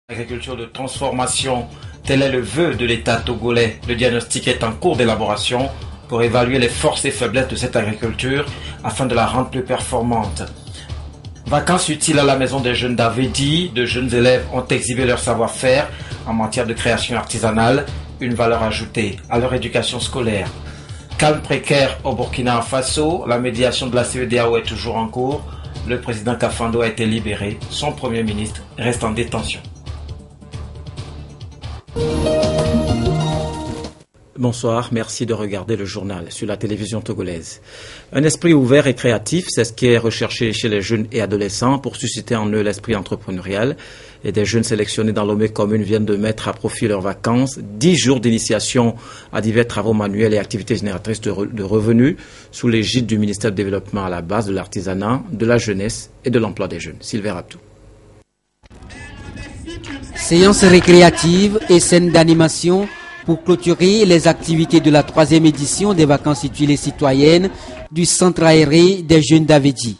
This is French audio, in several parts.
Agriculture de transformation, tel est le vœu de l'État togolais. Le diagnostic est en cours d'élaboration pour évaluer les forces et faiblesses de cette agriculture afin de la rendre plus performante. Vacances utiles à la maison des jeunes d'Avedi, de jeunes élèves ont exhibé leur savoir-faire en matière de création artisanale, une valeur ajoutée à leur éducation scolaire. Calme précaire au Burkina Faso, la médiation de la CEDEAO est toujours en cours. Le président Kafando a été libéré, son premier ministre reste en détention. Bonsoir, merci de regarder le journal sur la télévision togolaise. Un esprit ouvert et créatif, c'est ce qui est recherché chez les jeunes et adolescents pour susciter en eux l'esprit entrepreneurial. Et des jeunes sélectionnés dans Lomé commune viennent de mettre à profit leurs vacances 10 jours d'initiation à divers travaux manuels et activités génératrices de revenus sous l'égide du ministère du Développement à la base de l'artisanat, de la jeunesse et de l'emploi des jeunes. Sylvain Abdou. Séances récréatives et scènes d'animation pour clôturer les activités de la 3e édition des vacances utiles citoyennes du centre aéré des jeunes d'Avedi.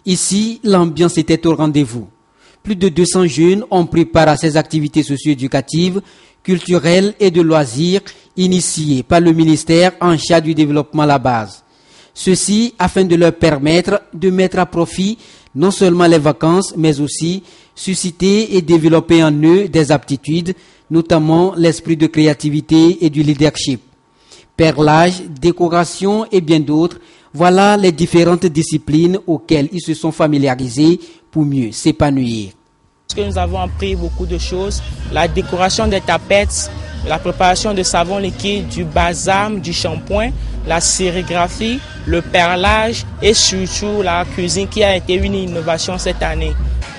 Ici, l'ambiance était au rendez-vous. Plus de 200 jeunes ont pris part à ces activités socio-éducatives, culturelles et de loisirs initiées par le ministère en charge du développement à la base. Ceci afin de leur permettre de mettre à profit non seulement les vacances, mais aussi susciter et développer en eux des aptitudes, notamment l'esprit de créativité et du leadership. Perlage, décoration et bien d'autres, voilà les différentes disciplines auxquelles ils se sont familiarisés pour mieux s'épanouir. Nous avons appris beaucoup de choses, la décoration des tapettes, la préparation de savon liquide, du balsam, du shampoing, la sérigraphie, le perlage et surtout la cuisine qui a été une innovation cette année.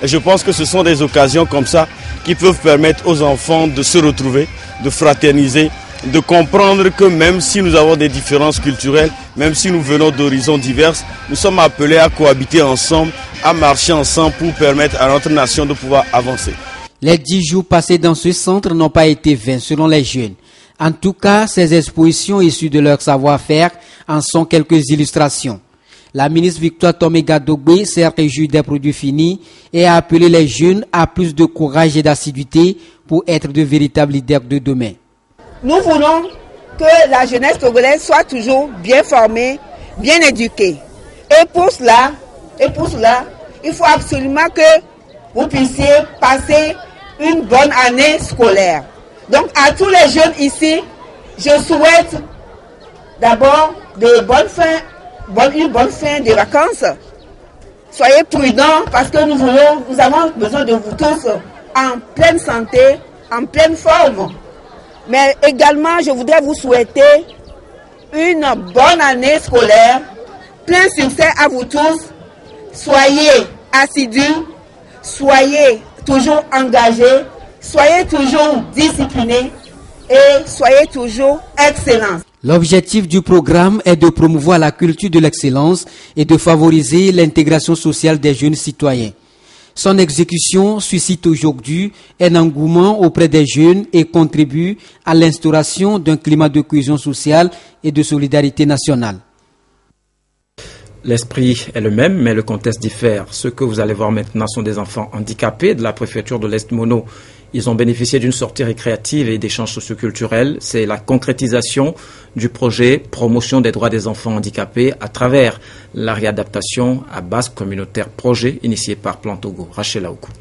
Je pense que ce sont des occasions comme ça qui peuvent permettre aux enfants de se retrouver, de fraterniser, de comprendre que même si nous avons des différences culturelles, même si nous venons d'horizons divers, nous sommes appelés à cohabiter ensemble, à marcher ensemble pour permettre à notre nation de pouvoir avancer. Les 10 jours passés dans ce centre n'ont pas été vains selon les jeunes. En tout cas, ces expositions issues de leur savoir-faire en sont quelques illustrations. La ministre Victoire Toméga Dogbe s'est réjouie des produits finis et a appelé les jeunes à plus de courage et d'assiduité pour être de véritables leaders de demain. Nous voulons que la jeunesse togolaise soit toujours bien formée, bien éduquée. Et pour cela, il faut absolument que vous puissiez passer une bonne année scolaire. Donc à tous les jeunes ici, je souhaite d'abord une bonne fin de vacances. Soyez prudents parce que nous avons besoin de vous tous en pleine santé, en pleine forme. Mais également, je voudrais vous souhaiter une bonne année scolaire, plein succès à vous tous. Soyez assidus, soyez toujours engagés, soyez toujours disciplinés et soyez toujours excellents. L'objectif du programme est de promouvoir la culture de l'excellence et de favoriser l'intégration sociale des jeunes citoyens. Son exécution suscite aujourd'hui un engouement auprès des jeunes et contribue à l'instauration d'un climat de cohésion sociale et de solidarité nationale. L'esprit est le même, mais le contexte diffère. Ceux que vous allez voir maintenant sont des enfants handicapés de la préfecture de l'Est Mono. Ils ont bénéficié d'une sortie récréative et d'échanges socioculturels. C'est la concrétisation du projet Promotion des droits des enfants handicapés à travers la réadaptation à base communautaire projet initié par Plan Togo. Rachel Aoukou.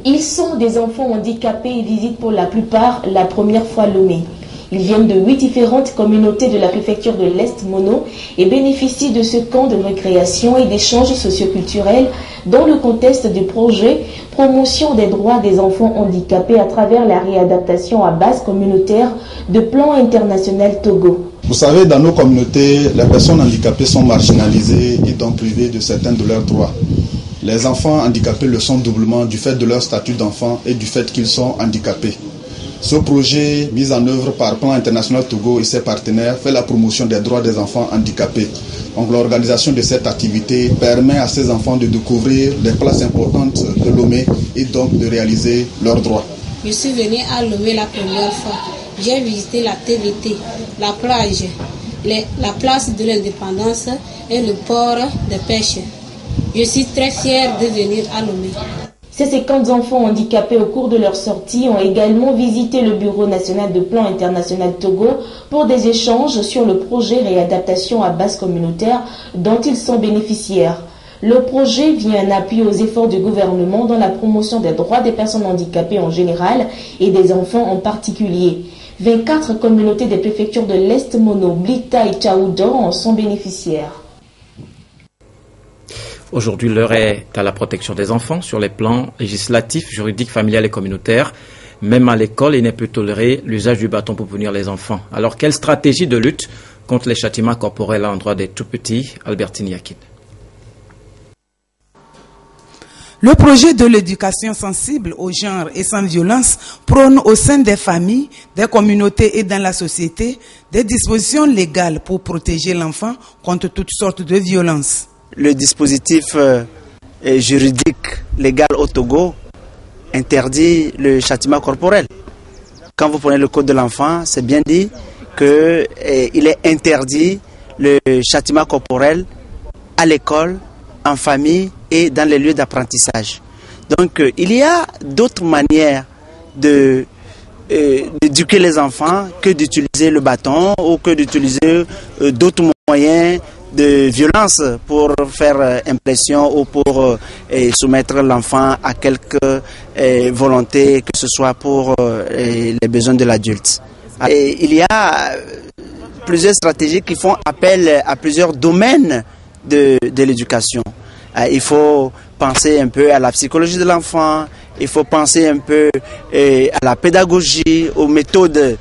Ils sont des enfants handicapés et visitent pour la plupart la première fois Lomé. Ils viennent de 8 différentes communautés de la préfecture de l'Est Mono et bénéficient de ce camp de récréation et d'échanges socioculturels dans le contexte du projet Promotion des droits des enfants handicapés à travers la réadaptation à base communautaire de Plan International Togo. Vous savez, dans nos communautés, les personnes handicapées sont marginalisées et donc privées de certains de leurs droits. Les enfants handicapés le sont doublement du fait de leur statut d'enfant et du fait qu'ils sont handicapés. Ce projet, mis en œuvre par Plan International Togo et ses partenaires, fait la promotion des droits des enfants handicapés. Donc l'organisation de cette activité permet à ces enfants de découvrir les places importantes de Lomé et donc de réaliser leurs droits. Je suis venue à Lomé la première fois. J'ai visité la TVT, la plage, la place de l'indépendance et le port de pêche. Je suis très fière de venir à Lomé. Ces 50 enfants handicapés au cours de leur sortie ont également visité le Bureau national de plan international Togo pour des échanges sur le projet réadaptation à base communautaire dont ils sont bénéficiaires. Le projet vient en appui aux efforts du gouvernement dans la promotion des droits des personnes handicapées en général et des enfants en particulier. 24 communautés des préfectures de l'Est, Mono, Blita et Tchaoudou en sont bénéficiaires. Aujourd'hui, l'heure est à la protection des enfants sur les plans législatifs, juridiques, familial et communautaires. Même à l'école, il n'est plus toléré l'usage du bâton pour punir les enfants. Alors, quelle stratégie de lutte contre les châtiments corporels à l'endroit des tout-petits? Albertine Yakin. Le projet de l'éducation sensible au genre et sans violence prône au sein des familles, des communautés et dans la société des dispositions légales pour protéger l'enfant contre toutes sortes de violences. Le dispositif juridique légal au Togo interdit le châtiment corporel. Quand vous prenez le code de l'enfant, c'est bien dit qu'il est interdit le châtiment corporel à l'école, en famille et dans les lieux d'apprentissage. Donc il y a d'autres manières d'éduquer les enfants que d'utiliser le bâton ou que d'utiliser d'autres moyens de violence pour faire impression ou pour soumettre l'enfant à quelque volonté, que ce soit pour les besoins de l'adulte. Il y a plusieurs stratégies qui font appel à plusieurs domaines de l'éducation. Il faut penser un peu à la psychologie de l'enfant, il faut penser un peu à la pédagogie, aux méthodes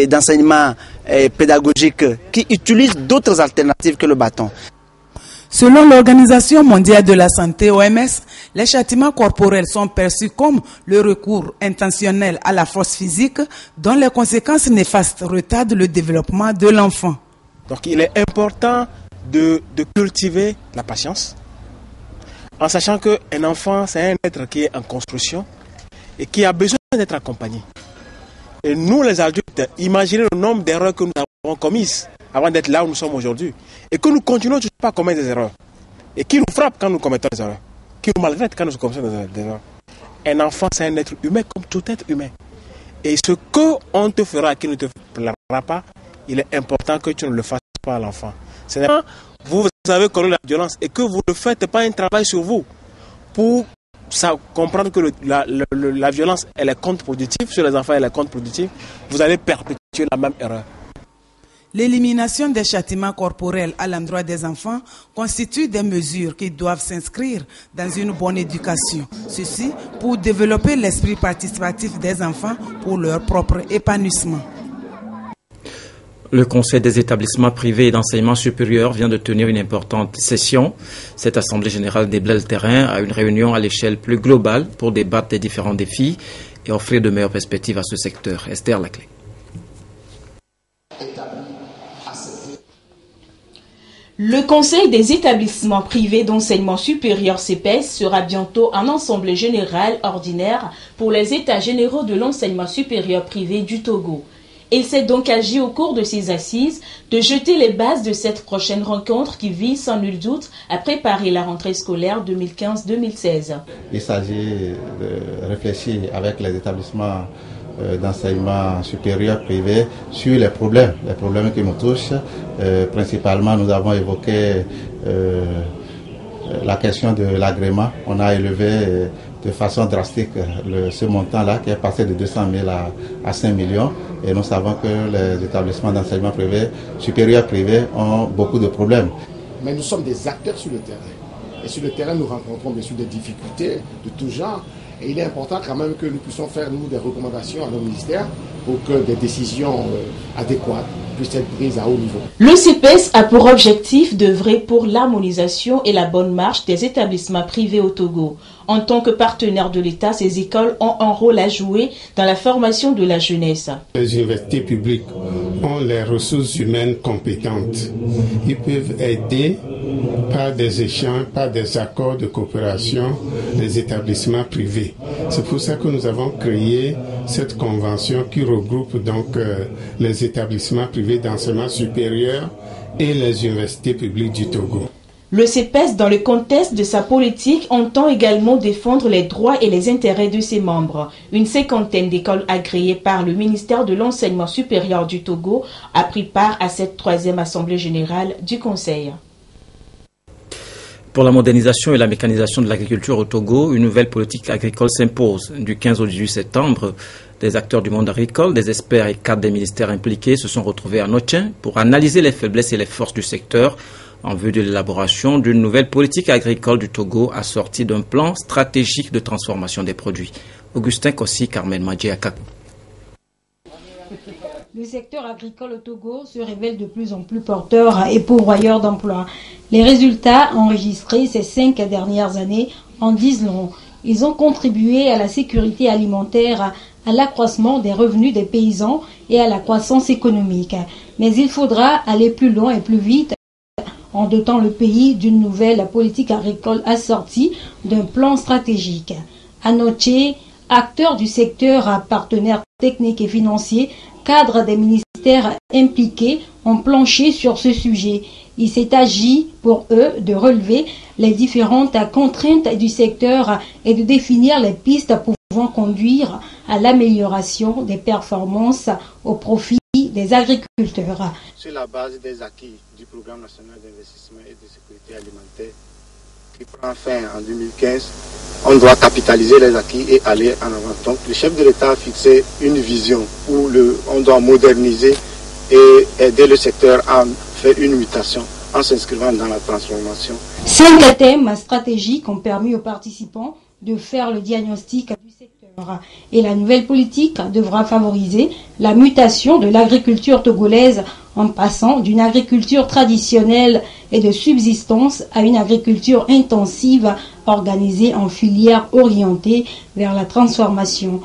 d'enseignement pédagogique qui utilisent d'autres alternatives que le bâton. Selon l'Organisation mondiale de la santé, OMS, les châtiments corporels sont perçus comme le recours intentionnel à la force physique dont les conséquences néfastes retardent le développement de l'enfant. Donc il est important de cultiver la patience, en sachant qu'un enfant, c'est un être qui est en construction et qui a besoin d'être accompagné. Et nous, les adultes, imaginez le nombre d'erreurs que nous avons commises avant d'être là où nous sommes aujourd'hui. Et que nous continuons toujours pas à commettre des erreurs. Et qui nous frappe quand nous commettons des erreurs. Qui nous maltraite quand nous commettons des erreurs. Un enfant, c'est un être humain comme tout être humain. Et ce qu'on te fera qui ne te plaira pas, il est important que tu ne le fasses pas à l'enfant. C'est vous avez connu la violence et que vous ne faites pas un travail sur vous pour comprendre que la violence, elle est contre-productive, sur les enfants, elle est contre-productive, vous allez perpétuer la même erreur. L'élimination des châtiments corporels à l'endroit des enfants constitue des mesures qui doivent s'inscrire dans une bonne éducation. Ceci pour développer l'esprit participatif des enfants pour leur propre épanouissement. Le Conseil des établissements privés d'enseignement supérieur vient de tenir une importante session. Cette Assemblée générale déblaye le terrain à une réunion à l'échelle plus globale pour débattre des différents défis et offrir de meilleures perspectives à ce secteur. Esther Laclé. Le Conseil des établissements privés d'enseignement supérieur CEPES sera bientôt en assemblée générale ordinaire pour les états généraux de l'enseignement supérieur privé du Togo. Il s'est donc agi au cours de ces assises de jeter les bases de cette prochaine rencontre qui vise sans nul doute à préparer la rentrée scolaire 2015-2016. Il s'agit de réfléchir avec les établissements d'enseignement supérieur privé sur les problèmes qui nous touchent. Principalement, nous avons évoqué la question de l'agrément. On a élevé de façon drastique ce montant-là qui est passé de 200 000 à 5 millions. Et nous savons que les établissements d'enseignement privé, supérieur privé, ont beaucoup de problèmes. Mais nous sommes des acteurs sur le terrain. Et sur le terrain, nous rencontrons bien sûr des difficultés de tout genre. Et il est important quand même que nous puissions faire, nous, des recommandations à nos ministères pour que des décisions adéquates puissent être prises à haut niveau. Le CEPES a pour objectif d'œuvrer pour l'harmonisation et la bonne marche des établissements privés au Togo. En tant que partenaire de l'État, ces écoles ont un rôle à jouer dans la formation de la jeunesse. Les universités publiques ont les ressources humaines compétentes. Ils peuvent aider par des échanges, par des accords de coopération les établissements privés. C'est pour ça que nous avons créé cette convention qui regroupe donc les établissements privés d'enseignement supérieur et les universités publiques du Togo. Le CEPES, dans le contexte de sa politique, entend également défendre les droits et les intérêts de ses membres. Une cinquantaine d'écoles agréées par le ministère de l'Enseignement supérieur du Togo a pris part à cette 3e Assemblée générale du Conseil. Pour la modernisation et la mécanisation de l'agriculture au Togo, une nouvelle politique agricole s'impose. Du 15 au 18 septembre, des acteurs du monde agricole, des experts et cadres des ministères impliqués se sont retrouvés à Notchin pour analyser les faiblesses et les forces du secteur en vue de l'élaboration d'une nouvelle politique agricole du Togo assortie d'un plan stratégique de transformation des produits. Augustin Kossi, Carmen Madjiakakou. Le secteur agricole au Togo se révèle de plus en plus porteur et pourvoyeur d'emplois. Les résultats enregistrés ces 5 dernières années en disent long. Ils ont contribué à la sécurité alimentaire, à l'accroissement des revenus des paysans et à la croissance économique. Mais il faudra aller plus loin et plus vite en dotant le pays d'une nouvelle politique agricole assortie d'un plan stratégique. À Noché, acteurs du secteur, partenaires techniques et financiers, cadres des ministères impliqués ont planché sur ce sujet. Il s'est agi pour eux de relever les différentes contraintes du secteur et de définir les pistes pouvant conduire à l'amélioration des performances au profit des agriculteurs. Sur la base des acquis du Programme national d'investissement et de sécurité alimentaire qui prend fin en 2015, on doit capitaliser les acquis et aller en avant. Donc le chef de l'État a fixé une vision où on doit moderniser et aider le secteur à faire une mutation en s'inscrivant dans la transformation. 5 thèmes stratégiques ont permis aux participants de faire le diagnostic du secteur. Et la nouvelle politique devra favoriser la mutation de l'agriculture togolaise en passant d'une agriculture traditionnelle et de subsistance à une agriculture intensive organisée en filières orientées vers la transformation.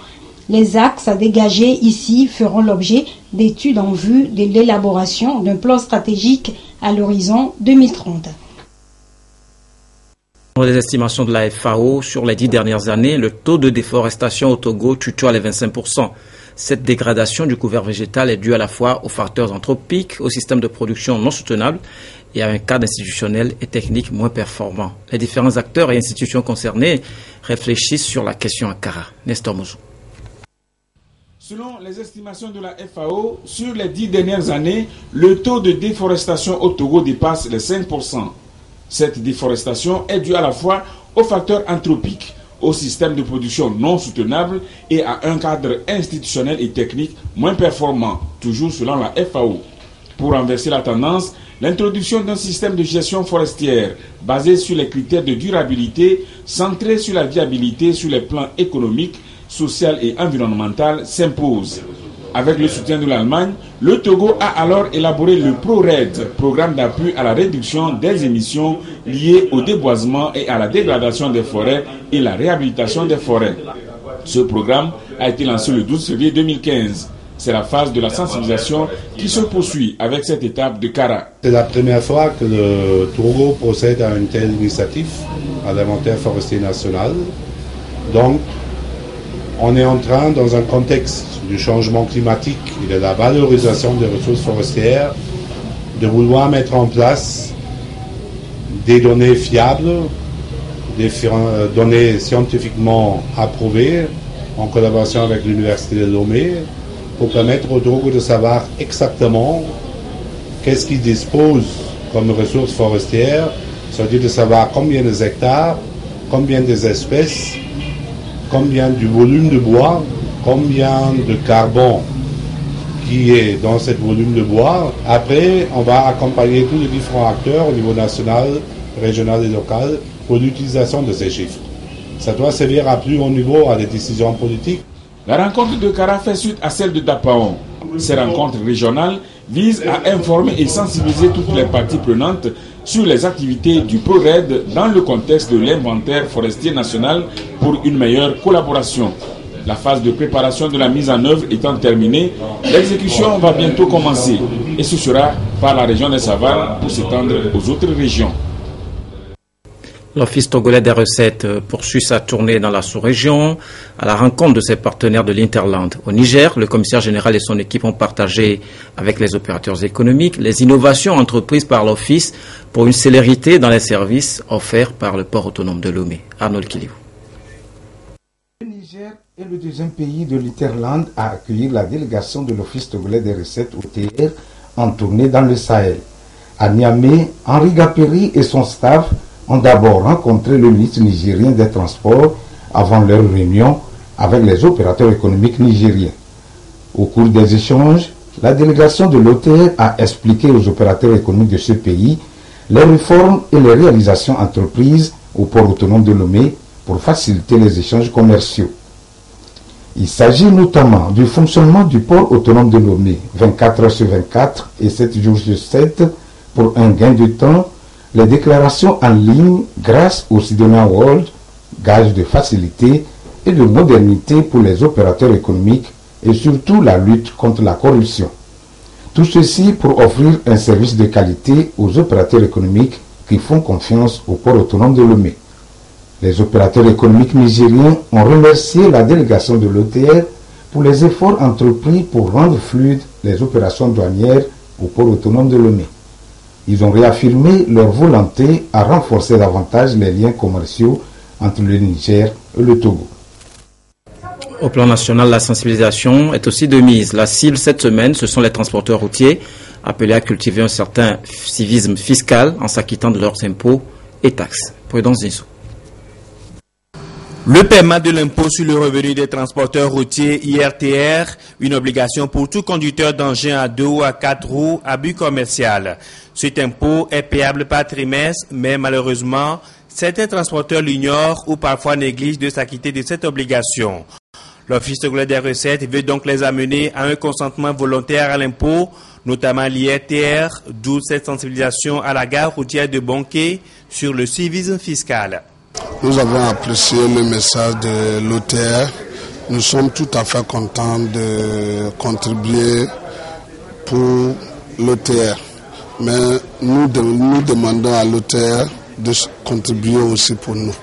Les axes dégagés ici feront l'objet d'études en vue de l'élaboration d'un plan stratégique à l'horizon 2030. Dans les estimations de la FAO, sur les 10 dernières années, le taux de déforestation au Togo tutoie les 25%. Cette dégradation du couvert végétal est due à la fois aux facteurs anthropiques, au système de production non soutenable et à un cadre institutionnel et technique moins performant. Les différents acteurs et institutions concernés réfléchissent sur la question à Kara. Nestor Mouzou. Selon les estimations de la FAO, sur les 10 dernières années, le taux de déforestation au Togo dépasse les 5%. Cette déforestation est due à la fois aux facteurs anthropiques, au système de production non soutenable et à un cadre institutionnel et technique moins performant, toujours selon la FAO. Pour renverser la tendance, l'introduction d'un système de gestion forestière basé sur les critères de durabilité, centré sur la viabilité sur les plans économiques, social et environnemental s'impose. Avec le soutien de l'Allemagne, le Togo a alors élaboré le ProRED, programme d'appui à la réduction des émissions liées au déboisement et à la dégradation des forêts et la réhabilitation des forêts. Ce programme a été lancé le 12 février 2015. C'est la phase de la sensibilisation qui se poursuit avec cette étape de Kara. C'est la première fois que le Togo procède à une telle initiative, à l'inventaire forestier national. Donc, on est en train, dans un contexte du changement climatique et de la valorisation des ressources forestières, de vouloir mettre en place des données fiables, des données scientifiquement approuvées, en collaboration avec l'Université de Lomé, pour permettre au Togo de savoir exactement qu'est-ce qu'il dispose comme ressources forestières, c'est-à-dire de savoir combien de hectares, combien des espèces, combien du volume de bois, combien de carbone qui est dans ce volume de bois. Après, on va accompagner tous les différents acteurs au niveau national, régional et local pour l'utilisation de ces chiffres. Ça doit servir à plus haut niveau à des décisions politiques. La rencontre de Kara fait suite à celle de Dapaon. Ces rencontres régionales visent à informer et sensibiliser toutes les parties prenantes sur les activités du ProRED dans le contexte de l'inventaire forestier national pour une meilleure collaboration. La phase de préparation de la mise en œuvre étant terminée, l'exécution va bientôt commencer et ce sera par la région des Savanes pour s'étendre aux autres régions. L'Office togolais des recettes poursuit sa tournée dans la sous-région à la rencontre de ses partenaires de l'Interland. Au Niger, le commissaire général et son équipe ont partagé avec les opérateurs économiques les innovations entreprises par l'Office pour une célérité dans les services offerts par le port autonome de Lomé. Arnold Kiliou. Le Niger est le deuxième pays de l'Interland à accueillir la délégation de l'Office togolais des recettes OTR en tournée dans le Sahel. À Niamey, Henri Gaperi et son staff ont d'abord rencontré le ministre nigérien des Transports avant leur réunion avec les opérateurs économiques nigériens. Au cours des échanges, la délégation de l'OTR a expliqué aux opérateurs économiques de ce pays les réformes et les réalisations entreprises au port autonome de Lomé pour faciliter les échanges commerciaux. Il s'agit notamment du fonctionnement du port autonome de Lomé 24 heures sur 24 et 7 jours sur 7 pour un gain de temps, les déclarations en ligne grâce au Sidonia World, gage de facilité et de modernité pour les opérateurs économiques et surtout la lutte contre la corruption. Tout ceci pour offrir un service de qualité aux opérateurs économiques qui font confiance au port autonome de Lomé. Les opérateurs économiques nigériens ont remercié la délégation de l'OTR pour les efforts entrepris pour rendre fluides les opérations douanières au port autonome de Lomé. Ils ont réaffirmé leur volonté à renforcer davantage les liens commerciaux entre le Niger et le Togo. Au plan national, la sensibilisation est aussi de mise. La cible cette semaine, ce sont les transporteurs routiers appelés à cultiver un certain civisme fiscal en s'acquittant de leurs impôts et taxes. Prudence Nisso. Le paiement de l'impôt sur le revenu des transporteurs routiers IRTR, une obligation pour tout conducteur d'engin à 2 ou à 4 roues à but commercial. Cet impôt est payable par trimestre, mais malheureusement, certains transporteurs l'ignorent ou parfois négligent de s'acquitter de cette obligation. L'Office togolais des recettes veut donc les amener à un consentement volontaire à l'impôt, notamment l'IRTR, d'où cette sensibilisation à la gare routière de Bonké sur le civisme fiscal. Nous avons apprécié le message de l'OTR. Nous sommes tout à fait contents de contribuer pour l'OTR. Mais nous demandons à l'OTR de contribuer aussi pour nous.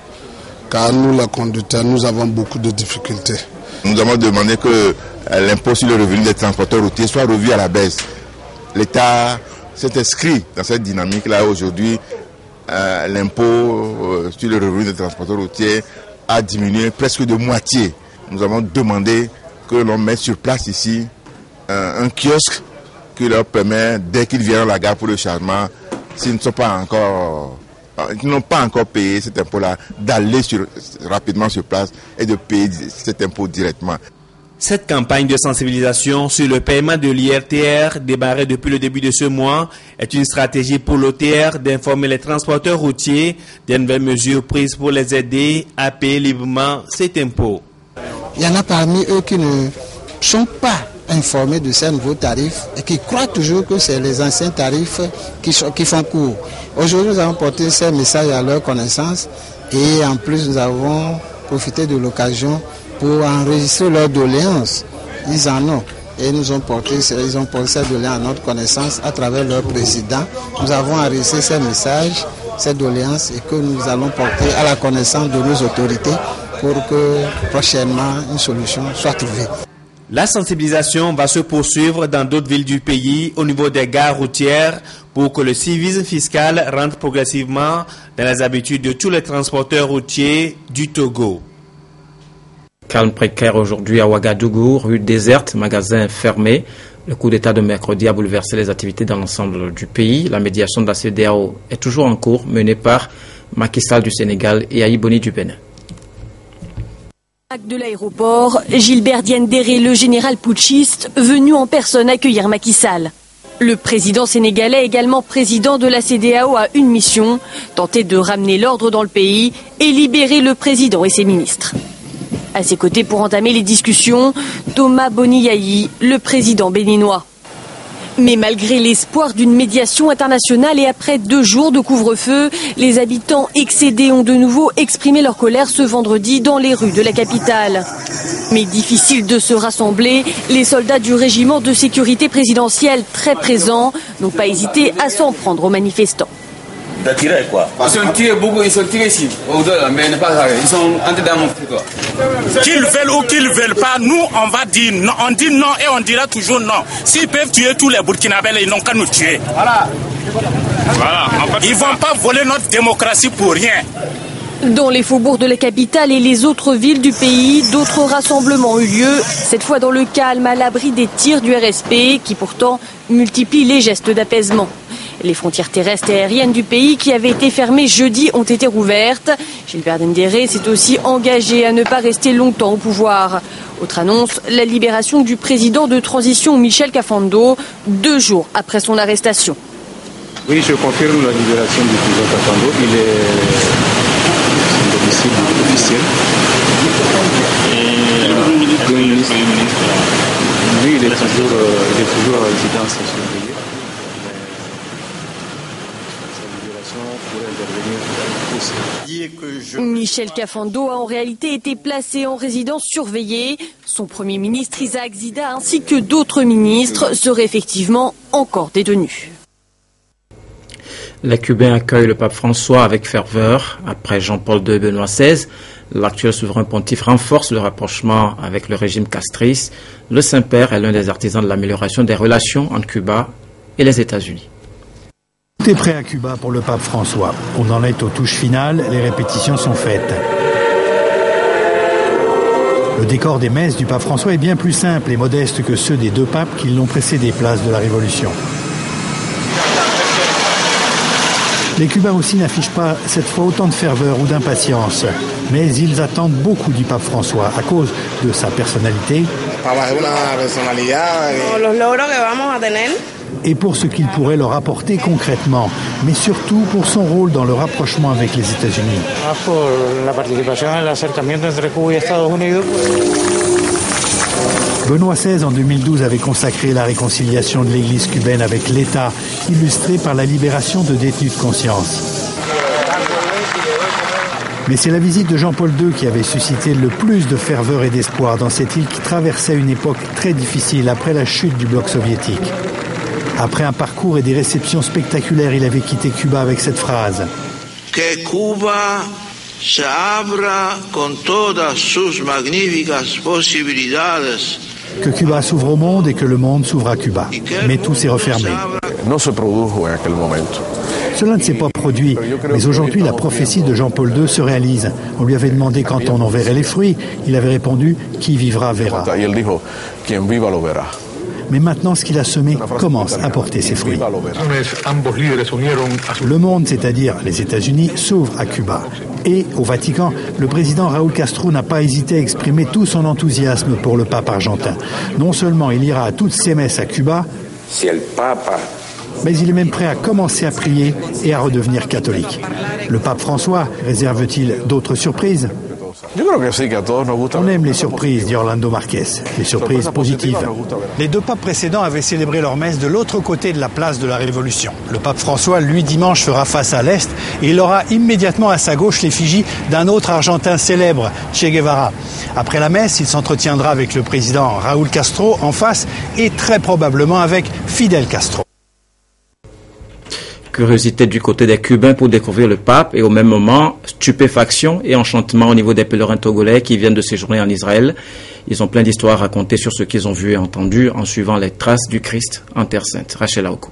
Car nous, les conducteurs, nous avons beaucoup de difficultés. Nous avons demandé que l'impôt sur le revenu des transporteurs routiers soit revu à la baisse. L'État s'est inscrit dans cette dynamique-là aujourd'hui. L'impôt sur le revenu des transporteurs routiers a diminué presque de moitié. Nous avons demandé que l'on mette sur place ici un kiosque qui leur permet, dès qu'ils viennent à la gare pour le chargement, s'ils n'ont pas encore payé cet impôt-là, d'aller rapidement sur place et de payer cet impôt directement. Cette campagne de sensibilisation sur le paiement de l'IRTR, démarrée depuis le début de ce mois, est une stratégie pour l'OTR d'informer les transporteurs routiers des nouvelles mesures prises pour les aider à payer librement cet impôt. Il y en a parmi eux qui ne sont pas informés de ces nouveaux tarifs et qui croient toujours que c'est les anciens tarifs qui font cours. Aujourd'hui, nous avons porté ces messages à leur connaissance et en plus, nous avons profité de l'occasion pour enregistrer leurs doléances. Ils en ont. Et ils ont porté ces doléances à notre connaissance à travers leur président. Nous avons enregistré ces messages, ces doléances et que nous allons porter à la connaissance de nos autorités pour que prochainement une solution soit trouvée. La sensibilisation va se poursuivre dans d'autres villes du pays au niveau des gares routières pour que le civisme fiscal rentre progressivement dans les habitudes de tous les transporteurs routiers du Togo. Calme précaire aujourd'hui à Ouagadougou, rue déserte, magasins fermés. Le coup d'État de mercredi a bouleversé les activités dans l'ensemble du pays. La médiation de la CEDEAO est toujours en cours, menée par Macky Sall du Sénégal et Aïe Boni du Bénin. De l'aéroport, Gilbert Diendéré, le général putschiste, venu en personne accueillir Macky Sall. Le président sénégalais, également président de la CEDEAO, a une mission, tenter de ramener l'ordre dans le pays et libérer le président et ses ministres. À ses côtés pour entamer les discussions, Thomas Boniyayi, le président béninois. Mais malgré l'espoir d'une médiation internationale et après 2 jours de couvre-feu, les habitants excédés ont de nouveau exprimé leur colère ce vendredi dans les rues de la capitale. Mais difficile de se rassembler, les soldats du régiment de sécurité présidentielle très présents n'ont pas hésité à s'en prendre aux manifestants. tirer quoi. Ils sont tirés beaucoup, ils sont tirés ici. Mais pas ça, ils sont entrés dans mon truc quoi. Qu'ils veulent ou qu'ils veulent pas, nous on va dire non, on dit non et on dira toujours non. S'ils peuvent tuer tous les Burkinabés, ils n'ont qu'à nous tuer. Voilà. Ils vont pas voler notre démocratie pour rien. Dans les faubourgs de la capitale et les autres villes du pays, d'autres rassemblements ont eu lieu, cette fois dans le calme, à l'abri des tirs du RSP, qui pourtant multiplient les gestes d'apaisement. Les frontières terrestres et aériennes du pays, qui avaient été fermées jeudi, ont été rouvertes. Gilbert Dendéré s'est aussi engagé à ne pas rester longtemps au pouvoir. Autre annonce, la libération du président de transition Michel Kafando, 2 jours après son arrestation. Oui, je confirme la libération du président Kafando. Il est domicile officiel. Et le Premier ministre, lui, il est toujours à résidence surveillée. Michel Kafando a en réalité été placé en résidence surveillée. Son Premier ministre Isaac Zida ainsi que d'autres ministres seraient effectivement encore détenus. Les Cubains accueillent le pape François avec ferveur. Après Jean-Paul II et Benoît XVI, l'actuel souverain pontife renforce le rapprochement avec le régime castriste. Le Saint-Père est l'un des artisans de l'amélioration des relations entre Cuba et les États-Unis. Tout est prêt à Cuba pour le pape François. On en est aux touches finales, les répétitions sont faites. Le décor des messes du pape François est bien plus simple et modeste que ceux des 2 papes qui l'ont précédé place de la Révolution. Les Cubains aussi n'affichent pas cette fois autant de ferveur ou d'impatience, mais ils attendent beaucoup du pape François à cause de sa personnalité et pour ce qu'il pourrait leur apporter concrètement, mais surtout pour son rôle dans le rapprochement avec les États-Unis. Benoît XVI en 2012 avait consacré la réconciliation de l'Église cubaine avec l'État, illustrée par la libération de détenus de conscience. Mais c'est la visite de Jean-Paul II qui avait suscité le plus de ferveur et d'espoir dans cette île qui traversait une époque très difficile après la chute du bloc soviétique. Après un parcours et des réceptions spectaculaires, il avait quitté Cuba avec cette phrase. Que Cuba se abra con todas sus magníficas posibilidades. Que Cuba s'ouvre au monde et que le monde s'ouvre à Cuba. Mais tout s'est refermé. Cela ne s'est pas produit, mais aujourd'hui la prophétie de Jean-Paul II se réalise. On lui avait demandé quand on en verrait les fruits, il avait répondu « Qui vivra verra ». Mais maintenant, ce qu'il a semé commence à porter ses fruits. Le monde, c'est-à-dire les États-Unis, s'ouvre à Cuba. Et au Vatican, le président Raúl Castro n'a pas hésité à exprimer tout son enthousiasme pour le pape argentin. Non seulement il ira à toutes ses messes à Cuba, mais il est même prêt à commencer à prier et à redevenir catholique. Le pape François réserve-t-il d'autres surprises ? On aime les surprises, dit Orlando Marquez, les surprises positives. Les 2 papes précédents avaient célébré leur messe de l'autre côté de la place de la Révolution. Le pape François, lui, dimanche, fera face à l'Est et il aura immédiatement à sa gauche l'effigie d'un autre Argentin célèbre, Che Guevara. Après la messe, il s'entretiendra avec le président Raúl Castro en face et très probablement avec Fidel Castro. Curiosité du côté des Cubains pour découvrir le pape et au même moment, stupéfaction et enchantement au niveau des pèlerins togolais qui viennent de séjourner en Israël. Ils ont plein d'histoires à raconter sur ce qu'ils ont vu et entendu en suivant les traces du Christ en Terre Sainte. Rachel Aoko.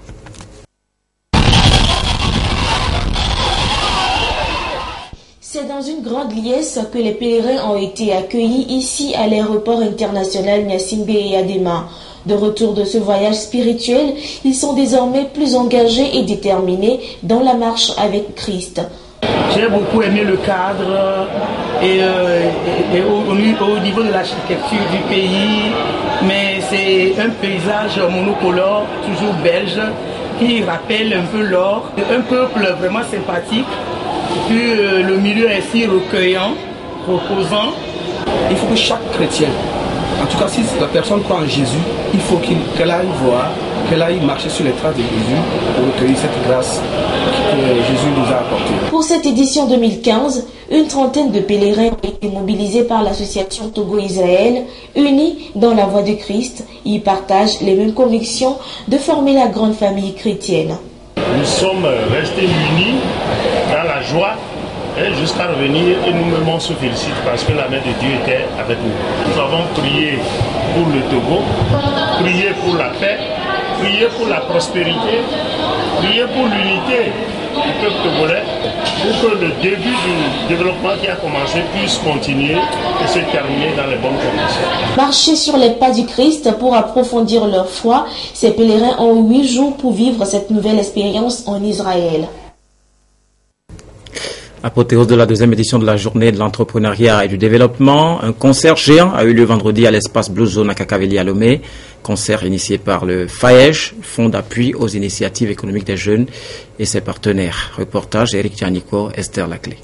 C'est dans une grande liesse que les pèlerins ont été accueillis ici à l'aéroport international Gnassingbé et Adema. De retour de ce voyage spirituel, ils sont désormais plus engagés et déterminés dans la marche avec Christ. J'ai beaucoup aimé le cadre et au niveau de l'architecture du pays, mais c'est un paysage monocolore, toujours belge, qui rappelle un peu l'or, un peuple vraiment sympathique, puis le milieu est si recueillant, reposant. Il faut que chaque chrétien, en tout cas si la personne croit en Jésus, il faut qu'elle aille voir, qu'elle aille marcher sur les traces de Jésus pour recueillir cette grâce que Jésus nous a apportée. Pour cette édition 2015, une trentaine de pèlerins ont été mobilisés par l'association Togo-Israël, unis dans la voie de Christ. Ils partagent les mêmes convictions de former la grande famille chrétienne. Nous sommes restés unis joie jusqu'à revenir et nous-mêmes on se félicite parce que la main de Dieu était avec nous. Nous avons prié pour le Togo, prié pour la paix, prié pour la prospérité, prié pour l'unité du peuple togolais, pour que le début du développement qui a commencé puisse continuer et se terminer dans les bonnes conditions. Marcher sur les pas du Christ pour approfondir leur foi, ces pèlerins ont 8 jours pour vivre cette nouvelle expérience en Israël. Apothéose de la deuxième édition de la journée de l'entrepreneuriat et du développement. Un concert géant a eu lieu vendredi à l'espace Blue Zone à Kakaveli à Lomé. Concert initié par le FAEJ, Fonds d'appui aux initiatives économiques des jeunes et ses partenaires. Reportage Eric Tianico, Esther Laclé.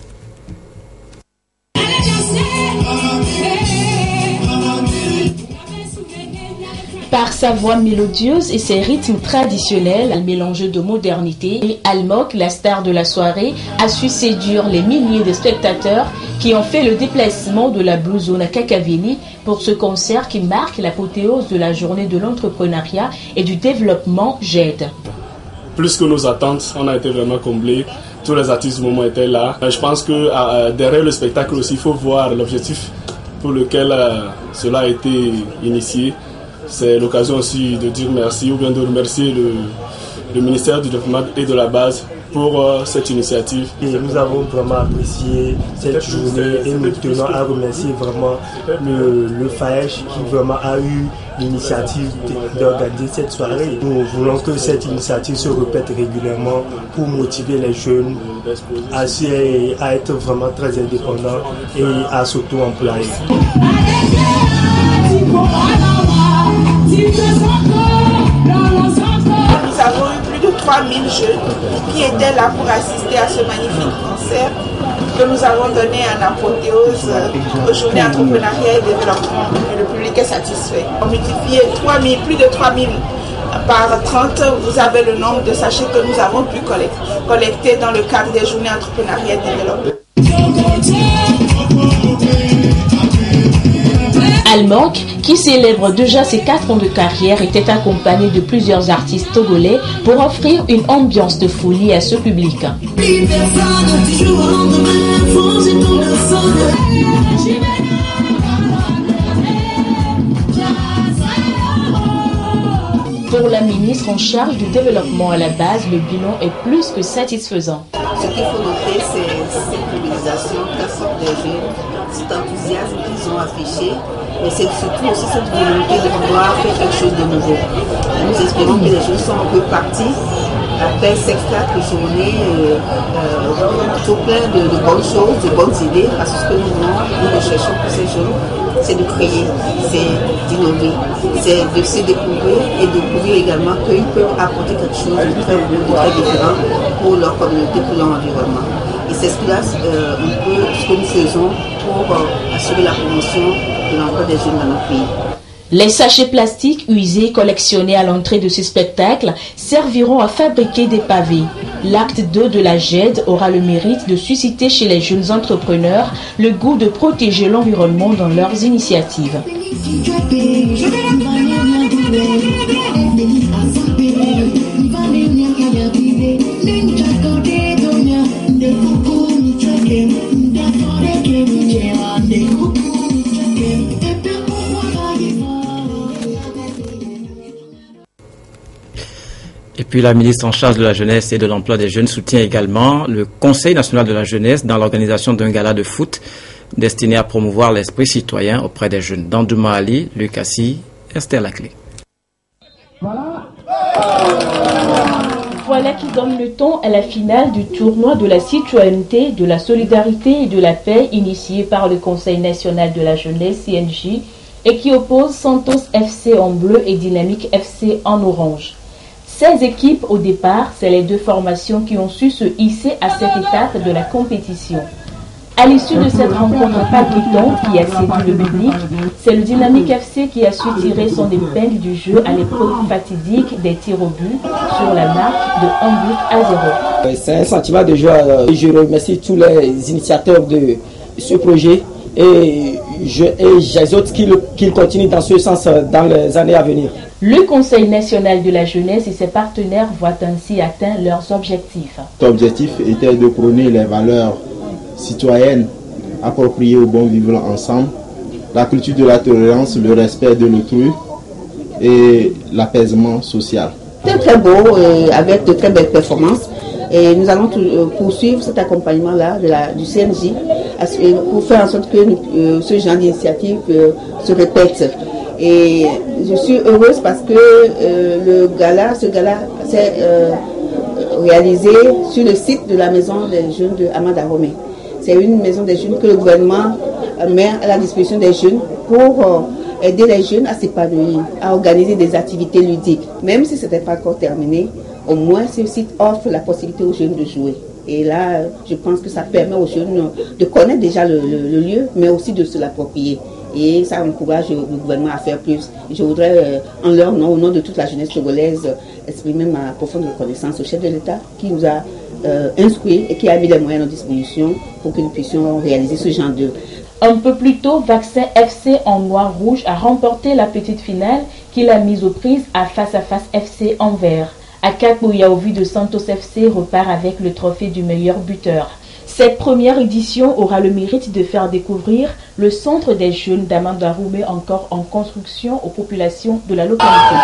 Par sa voix mélodieuse et ses rythmes traditionnels, mélangés de modernité, Almok, la star de la soirée, a su séduire les milliers de spectateurs qui ont fait le déplacement de la Blue Zone à Kakaveli pour ce concert qui marque l'apothéose de la journée de l'entrepreneuriat et du développement GED. Plus que nos attentes, on a été vraiment comblés. Tous les artistes du moment étaient là. Je pense que derrière le spectacle aussi, il faut voir l'objectif pour lequel cela a été initié. C'est l'occasion aussi de dire merci ou bien de remercier le ministère du Développement et de la base pour cette initiative. Et nous avons vraiment apprécié cette journée et nous tenons à remercier vraiment le FAEJ qui vraiment a eu l'initiative d'organiser cette soirée. Nous voulons que cette initiative se répète régulièrement pour motiver les jeunes à être vraiment très indépendants et à s'auto-employer. Nous avons eu plus de 3000 jeunes qui étaient là pour assister à ce magnifique concert que nous avons donné en apothéose aux journées entrepreneuriat et développement. Et le public est satisfait. On multiplie plus de 3000 par 30, vous avez le nombre de sachets que nous avons pu collecter dans le cadre des journées entrepreneuriat et développement. Almok, qui célèbre déjà ses 4 ans de carrière, était accompagné de plusieurs artistes togolais pour offrir une ambiance de folie à ce public. Pour la ministre en charge du développement à la base, le bilan est plus que satisfaisant. Ce qu'il faut noter, c'est cette mobilisation qu'a sorte des jeunes, cet enthousiasme qu'ils ont affiché, mais c'est surtout aussi cette volonté de pouvoir faire quelque chose de nouveau. Nous espérons que les jeunes sont un peu partis après ces 4 journées, tout plein de bonnes choses, de bonnes idées, parce que ce que nous recherchons pour ces jeunes, c'est de créer, c'est d'innover, c'est de se découvrir et de découvrir également qu'ils peuvent apporter quelque chose de très beau, de très différent pour leur communauté, pour leur environnement. Et c'est cela ce que nous faisons pour assurer la promotion de l'emploi des jeunes dans notre pays. Les sachets plastiques usés collectionnés à l'entrée de ce spectacle serviront à fabriquer des pavés. L'acte 2 de la GED aura le mérite de susciter chez les jeunes entrepreneurs le goût de protéger l'environnement dans leurs initiatives. Et puis la ministre en charge de la jeunesse et de l'emploi des jeunes soutient également le Conseil national de la jeunesse dans l'organisation d'un gala de foot destiné à promouvoir l'esprit citoyen auprès des jeunes. Dandouma Ali, Lucassi, Esther Laclé. Voilà qui donne le ton à la finale du tournoi de la citoyenneté, de la solidarité et de la paix initié par le Conseil national de la jeunesse CNJ et qui oppose Santos FC en bleu et Dynamique FC en orange. 16 équipes au départ, c'est les 2 formations qui ont su se hisser à cette étape de la compétition. À l'issue de cette rencontre palpitante qui a séduit le public, c'est le Dynamique FC qui a su tirer son épingle du jeu à l'épreuve fatidique des tirs au but sur la marque de 1-0. C'est un sentiment de joie. Je remercie tous les initiateurs de ce projet et j'exhorte qu'ils continuent dans ce sens dans les années à venir. Le Conseil national de la jeunesse et ses partenaires voient ainsi atteint leurs objectifs. L'objectif était de prôner les valeurs citoyennes appropriées au bon vivre ensemble, la culture de la tolérance, le respect de l'autrui et l'apaisement social. C'était très beau et avec de très belles performances. Et nous allons poursuivre cet accompagnement-là du CNJ pour faire en sorte que ce genre d'initiative se répète. Et je suis heureuse parce que ce gala s'est réalisé sur le site de la maison des jeunes de Hamad-Dahomey. C'est une maison des jeunes que le gouvernement met à la disposition des jeunes pour aider les jeunes à s'épanouir, à organiser des activités ludiques. Même si ce n'était pas encore terminé, au moins ce site offre la possibilité aux jeunes de jouer. Et là, je pense que ça permet aux jeunes de connaître déjà le lieu, mais aussi de se l'approprier. Et ça encourage le gouvernement à faire plus. Je voudrais, en leur nom, au nom de toute la jeunesse togolaise, exprimer ma profonde reconnaissance au chef de l'État qui nous a instruits et qui a mis les moyens à notre disposition pour que nous puissions réaliser ce genre d'œuvre. Un peu plus tôt, Vaccin FC en noir-rouge a remporté la petite finale qu'il a mise aux prises à Face FC en vert. Akak Boyaovi de Santos FC repart avec le trophée du meilleur buteur. Cette première édition aura le mérite de faire découvrir le centre des jeunes d'Hamad-Dahomey encore en construction aux populations de la localité.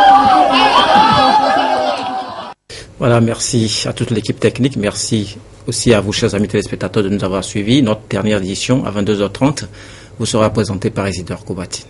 Voilà, merci à toute l'équipe technique. Merci aussi à vous, chers amis téléspectateurs, de nous avoir suivis. Notre dernière édition à 22h30 vous sera présentée par Isidore Koubatine.